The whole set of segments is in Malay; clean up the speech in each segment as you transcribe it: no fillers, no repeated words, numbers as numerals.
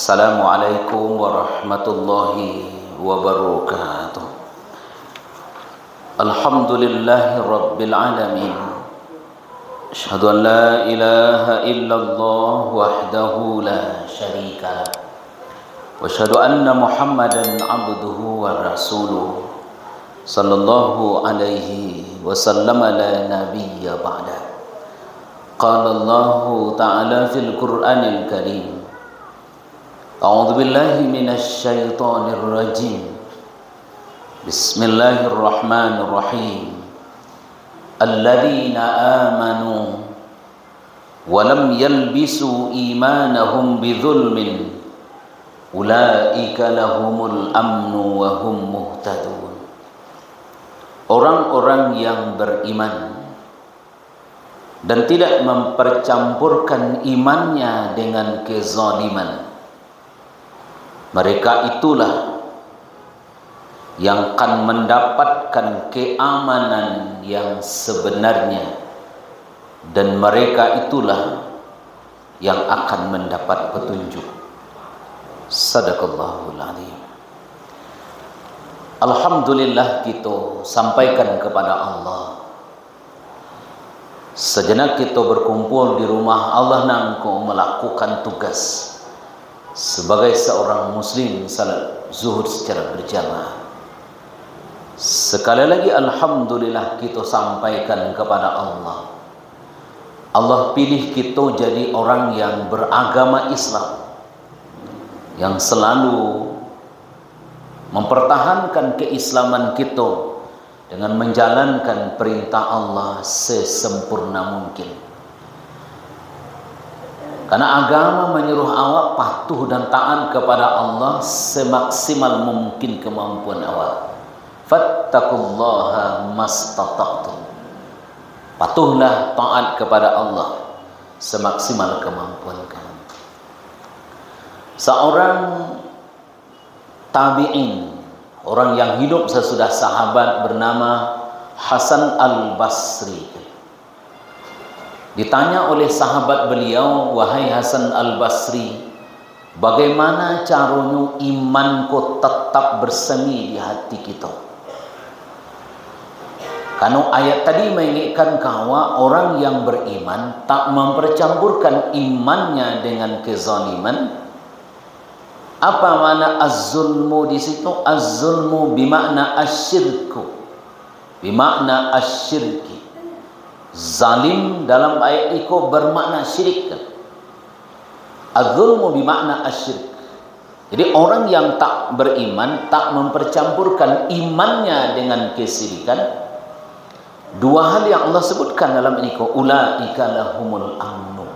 Assalamualaikum warahmatullahi wabarakatuh. Alhamdulillahi rabbil alamin. Asyhadu an la ilaha illallah wahdahu la syarika lah. Wa asyhadu anna Muhammadan abduhu wa rasuluh. Sallallahu alaihi wasallam la nabiyya ba'da. Qala Allah ta'ala fil Qur'anil Karim. A'udzu billahi minasy syaithanir rajim. Bismillahirrahmanirrahim. Alladzina amanu wa lam yalbisu imanahum bidzulmin ulaika lahumul amnu wa hum muhtadun. Orang-orang yang beriman dan tidak mempercampurkan imannya dengan kezaliman, mereka itulah yang akan mendapatkan keamanan yang sebenarnya, dan mereka itulah yang akan mendapat petunjuk. Sadaqallahul azim. Alhamdulillah, kita sampaikan kepada Allah. Sejenak kita berkumpul di rumah Allah nangko melakukan tugas sebagai seorang muslim salat zuhur secara berjamaah. Sekali lagi alhamdulillah kita sampaikan kepada Allah. Allah pilih kita jadi orang yang beragama Islam, yang selalu mempertahankan keislaman kita dengan menjalankan perintah Allah sesempurna mungkin. Karena agama menyuruh awak patuh dan taat kepada Allah semaksimal mungkin kemampuan awak. Fattaqullaha mastata'tum. Patuhlah taat kepada Allah semaksimal kemampuan kamu. Seorang tabi'in, orang yang hidup sesudah sahabat, bernama Hasan al-Basri. Ditanya oleh sahabat beliau, "Wahai Hasan al-Basri, bagaimana caranya iman kau tetap bersemi di hati kita?" Karena ayat tadi mengingatkan kawa orang yang beriman tak mempercampurkan imannya dengan kezaliman. Apa makna az-zulmu di situ? Az-zulmu bimakna asyirku, bimakna asyirki. Zalim dalam ayat itu bermakna syirik. Az-zulmu bimakna asyirk. Jadi orang yang tak beriman, tak mempercampurkan imannya dengan kesyirikan. Dua hal yang Allah sebutkan dalam ini, ulaika lahumul amnu.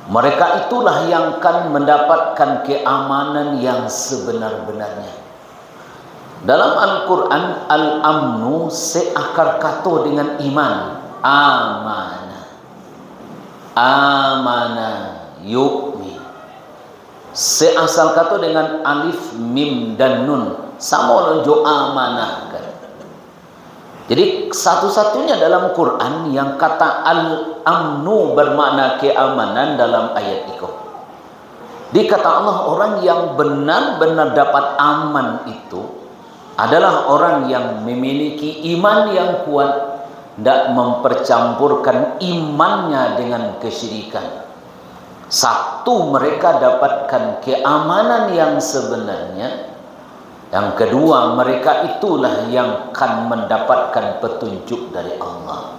Mereka itulah yang akan mendapatkan keamanan yang sebenar-benarnya. Dalam Al-Quran, al-amnu seakar kata dengan iman. Amanah, amanah, yu'min. Seasal kata dengan alif, mim dan nun, sama lonjo amanah kan. Jadi satu-satunya dalam Quran yang kata al-amnu bermakna keamanan dalam ayat itu. Dikata Allah, orang yang benar-benar dapat aman itu adalah orang yang memiliki iman yang kuat, tidak mempercampurkan imannya dengan kesyirikan. Satu, mereka dapatkan keamanan yang sebenarnya. Yang kedua, mereka itulah yang akan mendapatkan petunjuk dari Allah.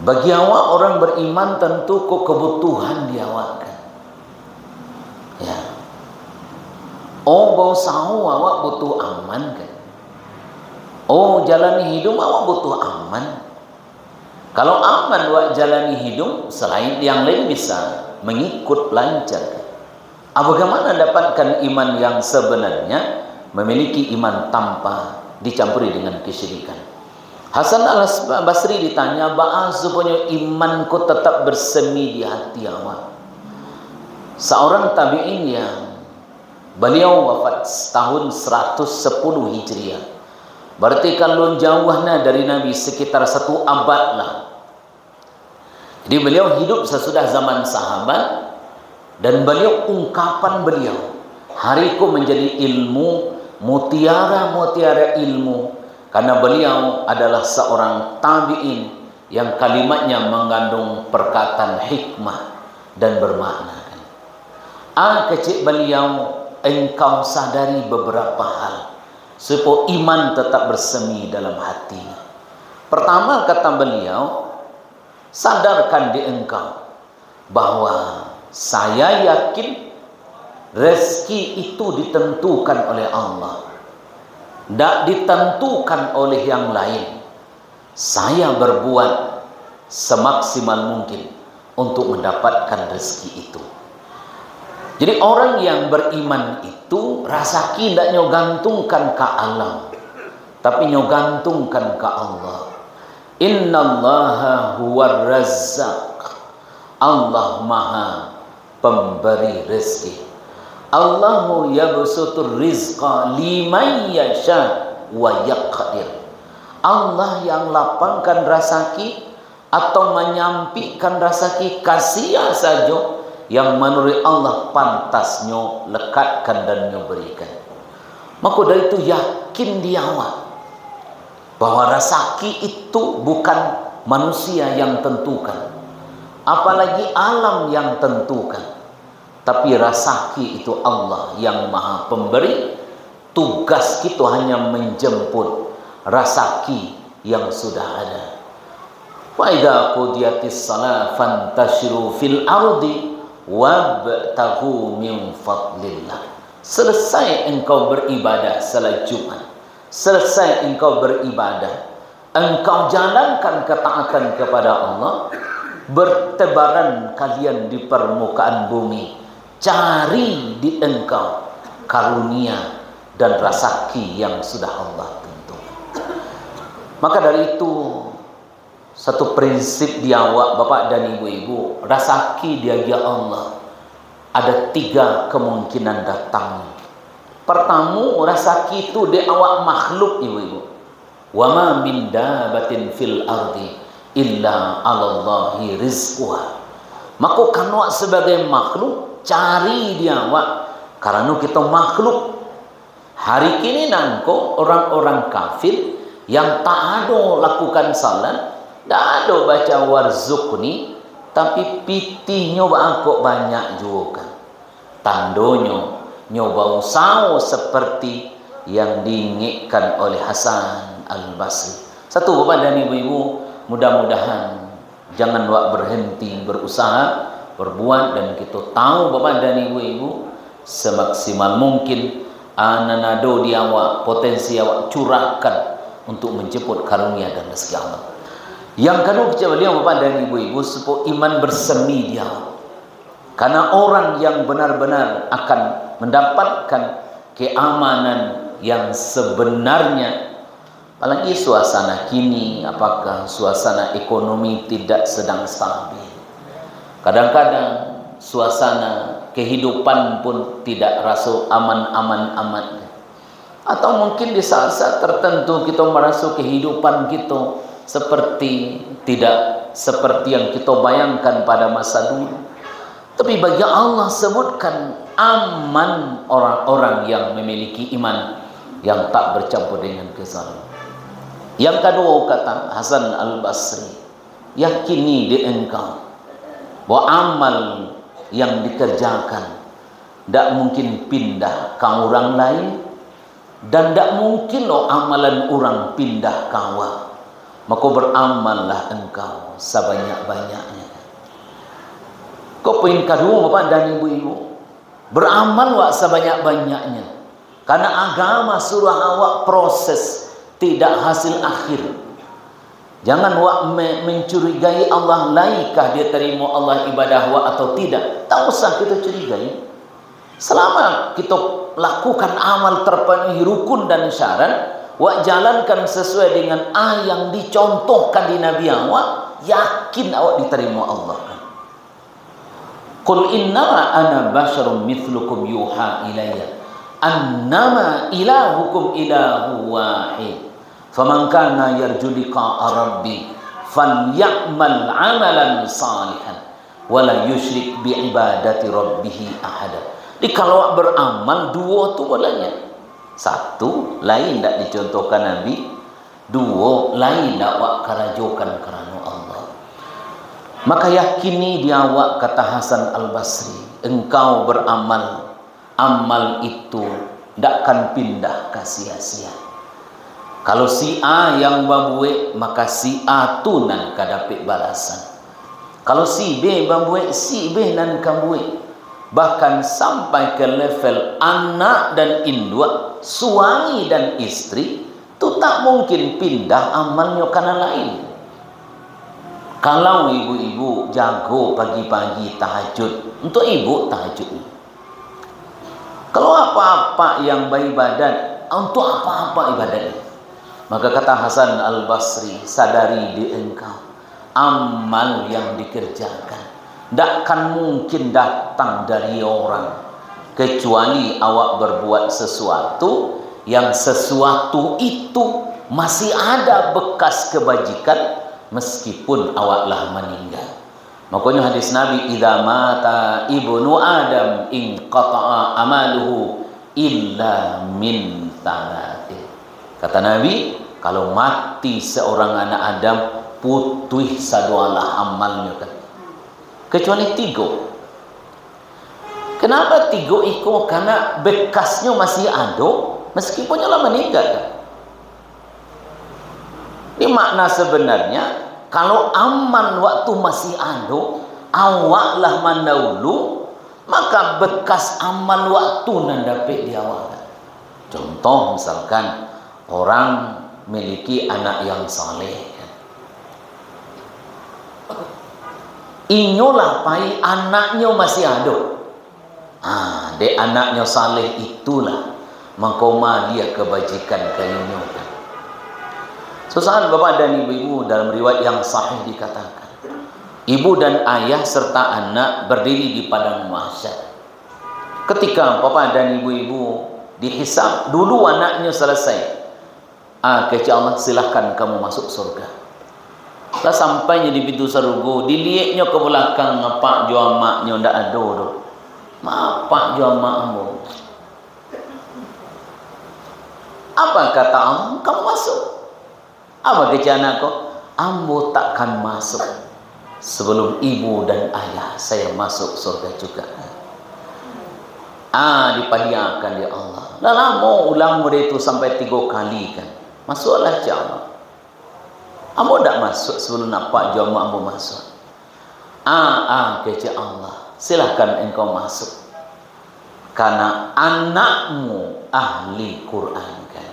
Bagi awak orang beriman tentu kok kebutuhan di awak kan. Ya. Oh, bau sahu awak butuh aman kan. Oh, jalani hidup awak butuh aman. Kalau aman awak jalani hidup, selain yang lain bisa mengikut lancar. Bagaimana dapatkan iman yang sebenarnya? Memiliki iman tanpa dicampuri dengan kesyirikan. Hasan al-Basri ditanya, "Ba'a supaya imanku tetap bersemi di hati awak?" Seorang tabi'in yang beliau wafat tahun 110 Hijriah. Berarti kalau jauhnya dari Nabi sekitar 1 abad lah. Jadi beliau hidup sesudah zaman sahabat, Dan beliau, ungkapan beliau, hariku menjadi ilmu, mutiara-mutiara ilmu, karena beliau adalah seorang tabi'in yang kalimatnya mengandung perkataan hikmah dan bermakna. Kecil beliau, engkau sadari beberapa hal supaya iman tetap bersemi dalam hatinya. Pertama, kata beliau, sadarkan di engkau bahwa saya yakin rezeki itu ditentukan oleh Allah, tidak ditentukan oleh yang lain. Saya berbuat semaksimal mungkin untuk mendapatkan rezeki itu. Jadi orang yang beriman itu rasaki tidak nyogantungkan ke alam, tapi nyogantungkan ke Allah. Innallaha huwar razzaq. Allah maha pemberi rezeki. Allahu yabsutur rizqa liman yasha wa yaqdir. Allah yang lapangkan rezeki atau menyampikan rezeki kasia saja yang menurut Allah pantasnya lekatkan dan berikan. Maka dari itu yakin dia bahwa rezeki itu bukan manusia yang tentukan, apalagi alam yang tentukan, tapi rezeki itu Allah yang maha pemberi. Tugas kita hanya menjemput rezeki yang sudah ada. Fa idza qudiyatis shalah fantashiru fil ardi wabtaghu min fadlillah. Selesai engkau beribadah salat Jumat, selesai engkau beribadah, engkau jalankan ketaatan kepada Allah, bertebaran kalian di permukaan bumi, cari di engkau karunia dan rezeki yang sudah Allah tentukan. Maka dari itu, satu prinsip di awak bapak dan ibu-ibu, rezeki dia Allah ada 3 kemungkinan datang. Pertama, rezeki itu di awak makhluk ibu-ibu. Wa ma min dabatin fil ardi illa 'alallahi rizquha. Maka kanwa sebagai makhluk cari dia awak, karena kita makhluk. Hari kini nangko orang-orang kafir yang tak ada lakukan salat, tak ada baca warzuqni, tapi piti nyoba aku banyak juga. Tandonyo nyoba usaha seperti yang diinginkan oleh Hasan Al-Basri. Satu bapak dan ibu-ibu, mudah-mudahan jangan berhenti berusaha, berbuat, dan kita tahu bapak dan ibu-ibu semaksimal mungkin ananado di awak, potensi awak curahkan untuk menjemput karunia dan rezeki Allah. Yang kedua, kecil beliau bapak dan ibu-ibu, supaya iman bersemi dia. Karena orang yang benar-benar akan mendapatkan keamanan yang sebenarnya, apalagi suasana kini, apakah suasana ekonomi tidak sedang stabil. Kadang-kadang suasana kehidupan pun tidak rasa aman-aman amat. Atau mungkin di saat-saat tertentu kita merasa kehidupan kita seperti tidak seperti yang kita bayangkan pada masa dulu. Tapi bagi Allah sebutkan aman orang-orang yang memiliki iman yang tak bercampur dengan kezaliman. Yang kedua, kata Hasan Al-Basri, yakini di engkau bahwa amal yang dikerjakan tidak mungkin pindah ke orang lain, dan tidak mungkin amalan orang pindah ke awak. Maka beramallah engkau sebanyak-banyaknya. Kau poin kedua bapak dan ibu-ibu, beramal sebanyak-banyaknya, karena agama suruh awak proses, tidak hasil akhir. Jangan mencurigai Allah, laikah dia terima Allah ibadah atau tidak. Tak usah kita curigai. Selama kita lakukan amal terpenuhi rukun dan syarat, jalankan sesuai dengan yang dicontohkan di Nabi awak, yakin awak diterima Allah. Qul innama ana basyarum mithlukum yuha ilayya annama ilahukum ilahu wahid faman kana yarju liqa'a rabbi falyamal amalan salihan wala yusyrik bi ibadati rabbih ahada. Jadi kalau beramal dua tu bolehnya. Satu lain tak dicontohkan Nabi, dua lain tak wak karajokan kerana Allah. Maka yakini dia awak, kata Hasan Al-Basri, engkau beramal, amal itu tak akan pindah ke sia-sia. Kalau si A yang babuik, maka si A tu nan kadapik balasan. Kalau si B babuik, si B nan kabuik. Bahkan sampai ke level anak dan induk, suami dan istri, tu tak mungkin pindah amalnya karena lain. Kalau ibu-ibu jago pagi-pagi tahajud, untuk ibu tahajud. Kalau apa-apa yang beribadat, untuk apa-apa ibadat. Maka kata Hasan Al-Basri, sadari di engkau, amal yang dikerjakan tak akan mungkin datang dari orang, kecuali awak berbuat sesuatu yang sesuatu itu masih ada bekas kebajikan meskipun awaklah meninggal. Makanya hadis Nabi, idza mata ibnu adam inqata'a amaluhu illa min thalathin. Kata Nabi, kalau mati seorang anak Adam, putuh sadualah amalnya kan. Kecuali 3. Kenapa 3 itu? Karena bekasnya masih ada meskipun nyalah meninggal. Ini makna sebenarnya, kalau aman waktu masih ada, awaklah mendahulu, maka bekas amal waktu nan dapat diawak. Contoh misalkan orang memiliki anak yang saleh, inyolah pai anaknya masih ada. Dek anaknya saleh itulah mengkoma dia kebajikan kayunya. Sesaat bapak dan ibu-ibu, dalam riwayat yang sahih dikatakan, ibu dan ayah serta anak berdiri di padang mahsyar. Ketika bapak dan ibu-ibu dihisab, dulu anaknya selesai. Kata Allah, silahkan kamu masuk surga. Lah sampainya di pintu surga, dilihatnya ke belakang, apa jual maknya ndak ada tu. Apa jual mak ambo? Apa kata Allah? Kamu masuk. Apa kata anakku? Ambo takkan masuk sebelum ibu dan ayah saya masuk surga juga. Dipadiakan ya Allah. Dah lama ulang murid itu sampai 3 kali kan. Masuklah jamaah. Ambo tak masuk sebelum nampak jamaah ambo masuk. Kata Allah, silahkan engkau masuk. Karena anakmu ahli Quran kan.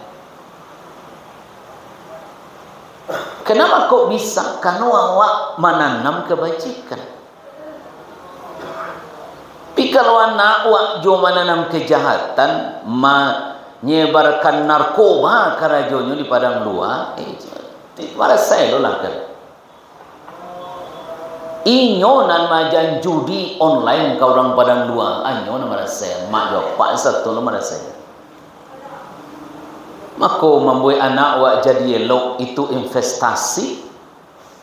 Kenapa kok bisa? Karena awak menanam kebajikan. Tapi kalau anak awak juga menanam kejahatan, menyebarkan narkoba karajonyo di padang luar, malah saya lolah kan. Inyo nan majan judi online ke orang padang luar, inyo nan malah saya mak yo pak satu lo malah saya. Mako membuat anak awak jadi elok itu investasi.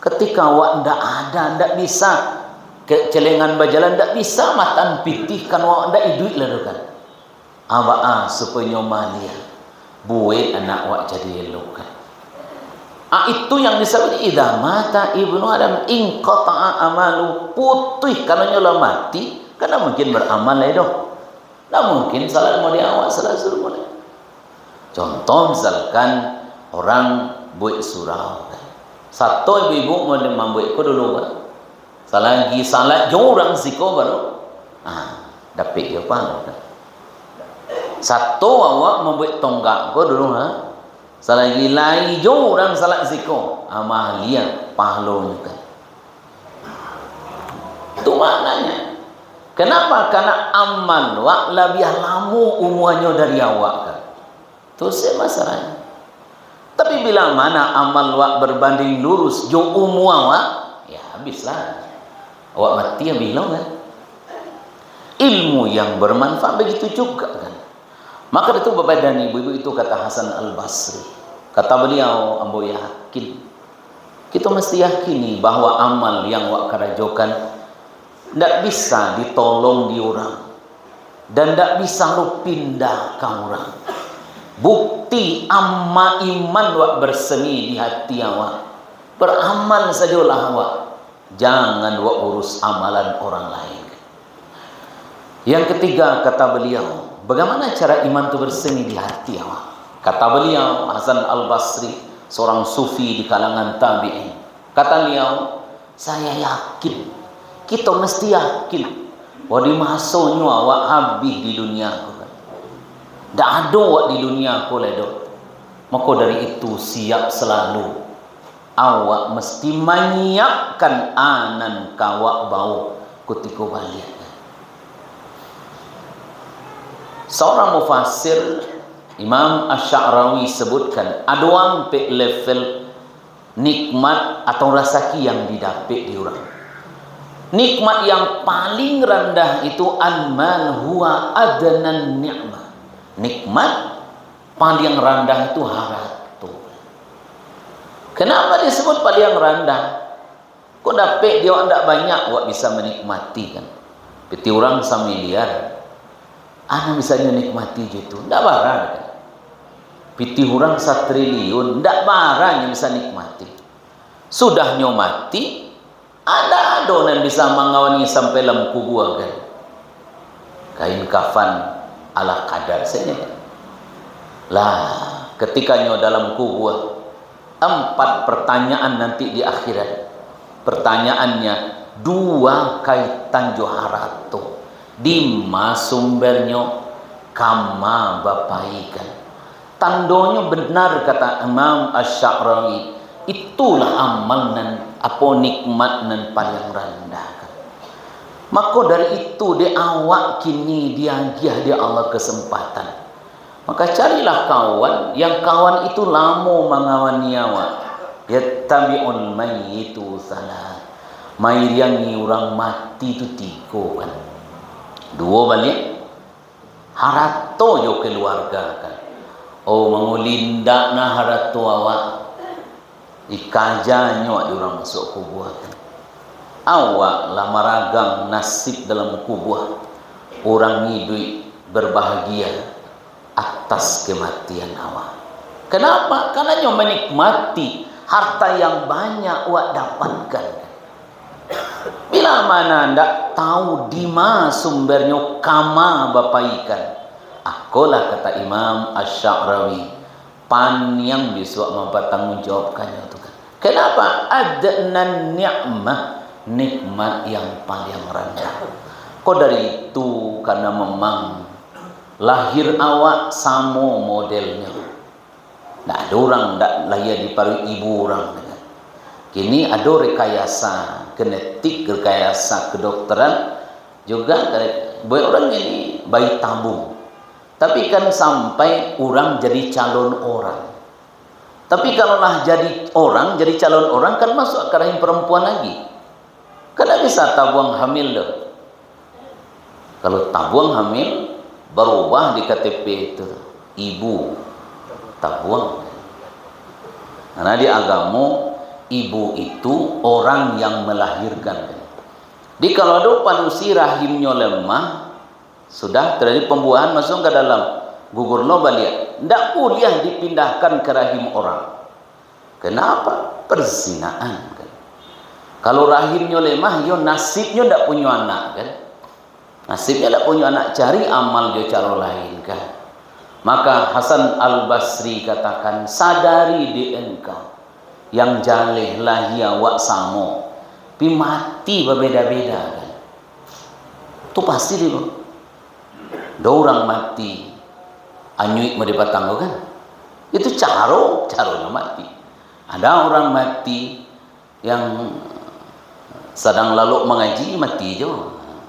Ketika awak ndak ada, ndak bisa celengan berjalan, ndak bisa matan pitih kan awak ndak hidup lah kan. Awak supaya nyomalia buat anak awak jadi elok kan. Itu yang disebut idza mata ibnu adam inqata'a amalu, putih karena nyola mati, karena mungkin beramal lah doh. Tak mungkin salat mau diawak salat suruh boleh. Contoh misalkan orang buat surau kan. Satu ibu-ibu mau membuat ko dulu kan. Selagi salat jauh orang siko baru dapat dia apa kan. Satu awak membuat tonggak ko dulu ha. Selagi lain jauh orang salat zikor, amalia pahalanya kan. Itu maknanya. Kenapa? Karena amal wak lebih lama umurnya dari awak kan. Itu masalahnya. Tapi bila mana amal wak berbanding lurus jauh umur awak, ya habislah. Awak mati yang bilang kan. Ilmu yang bermanfaat begitu juga kan. Maka itu bapak dan ibu-ibu, itu kata Hasan Al-Basri. Kata beliau, ambo yakin, kita mesti yakini bahwa amal yang wak karajokan Tidak bisa ditolong di orang. Dan tidak bisa lo pindah ke orang. Bukti amma iman wak bersemi di hati awak. Beramal sajalah awak. Jangan wak urus amalan orang lain. Yang ketiga kata beliau, bagaimana cara iman itu bersemi di hati awak? Kata beliau, Hasan Al-Basri, seorang sufi di kalangan tabi'in. Kata beliau, saya yakin, kita mesti yakin bahwa di masanya awak habis di dunia aku. Tak ada awak di dunia aku ledo. Maka dari itu siap selalu awak mesti menyiapkan anan kawak bau ketika balik. Seorang mufassir Imam Asy-Sya'rawi sebutkan ada sampai level nikmat atau rezeki yang didapat di orang. Nikmat yang paling rendah itu an-man huwa adnan ni'mah. Nikmat paling rendah itu harta. Kenapa disebut paling rendah? Kok dapat dia tidak banyak wak bisa menikmati kan. Peti orang samiliar, ana bisa menikmati gitu. Tidak barang kan. Piti orang 1 triliun, tidak barang yang bisa nikmati. Sudahnya mati, ada adonan bisa mengawani sampai dalam kubur kan. Kain kafan ala kadar saja. Lah, ketikanya dalam kubur 4 pertanyaan nanti di akhirat. Pertanyaannya 2 kaitan joharato. Dima sumbernya kama bapaikan. Tandonya benar kata Imam Asy-Sya'rawi. Itulah amal nan apa nikmat nan paling rendah. Maka dari itu di awak kini dia dia Allah kesempatan. Maka carilah kawan yang kawan itu lama mengawani awak. Yattabi'ul mayyitu salat. Mayriangi orang mati itu 3 kan. 2 balik. Harato yo keluarga kan. Oh mengulindak na harato awak. Ikajanya di orang masuk kubur kan. Awak lah maragang nasib dalam kubur. Orang hidup berbahagia atas kematian awak. Kenapa? Karena nyo menikmati harta yang banyak awak dapatkan. Bila mana ndak tahu di mana sumbernya kama bapaikan. Akulah kata Imam Asy-Sya'rawi, pan yang bisa mempertanggungjawabkannya itu kan. Kenapa? Adnan ni'mah, nikmat yang paling rendah. Kok dari itu karena memang lahir awak sama modelnya. Nggak ada orang ndak lahir di paru ibu orang. Kini ada rekayasa genetik, rekayasa kedokteran juga banyak orang ini bayi tabung. Tapi kan sampai orang jadi calon orang. Tapi kalau lah jadi orang, jadi calon orang kan masuk ke rahim perempuan lagi. Kan bisa tabung hamil loh. Kalau tabung hamil berubah di KTP itu ibu tabung. Karena di agama ibu itu orang yang melahirkan. Jadi kalau ada panusi rahimnya lemah, sudah terjadi pembuahan masuk ke dalam gugur lo balik. Tidak boleh dipindahkan ke rahim orang. Kenapa? Perzinaan kan. Kalau rahimnya lemah, yo nasibnya tidak punya anak kan. Nasibnya tidak punya anak, cari amal dia cara lain kan. Maka Hasan Al-Basri katakan, sadari di engkau yang jaleh lahia wak samo pi mati berbeda-beda kan. Itu pasti dulu. Ada orang mati anyuik mendapat tanggo kan. Itu caranya mati. Ada orang mati yang sedang lalu mengaji mati je.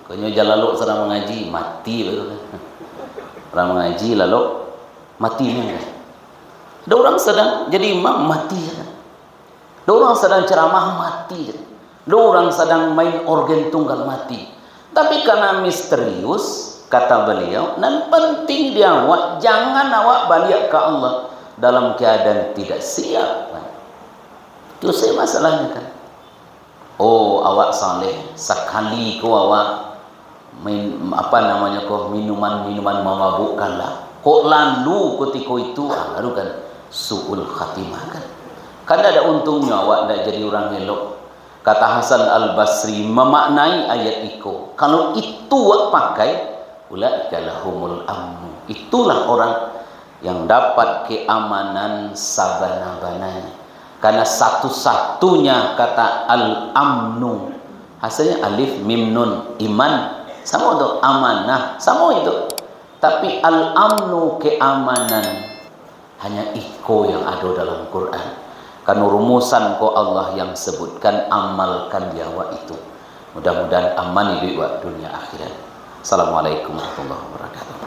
Kanya jalan lalu sedang mengaji mati betul kan. Orang mengaji lalu mati kan. Ada orang sedang jadi imam mati kan. Ada orang sedang ceramah mati. Ada orang sedang main organ tunggal mati. Tapi karena misterius, kata beliau, dan penting dia awak, jangan awak balik ke Allah dalam keadaan tidak siap. Itu saya masalahnya kan. oh awak saleh sekali ko awak minuman memabukkan lah, kok lalu ketika itu baru kan su'ul khatimah kan ada untungnya awak tidak jadi orang elok. Kata Hasan Al-Basri memaknai ayat itu, kalau itu awak pakai ulaika lahumul amnu, itulah orang yang dapat keamanan sabana-bananya. Karena satu-satunya kata al-amnu hasilnya alif mim nun, iman sama itu, amanah sama itu, tapi al-amnu keamanan hanya iko yang ada dalam Quran. Karena rumusan ko Allah yang sebutkan, amalkan jawa itu. Mudah-mudahan aman hidup dunia akhirat. Assalamualaikum warahmatullahi wabarakatuh.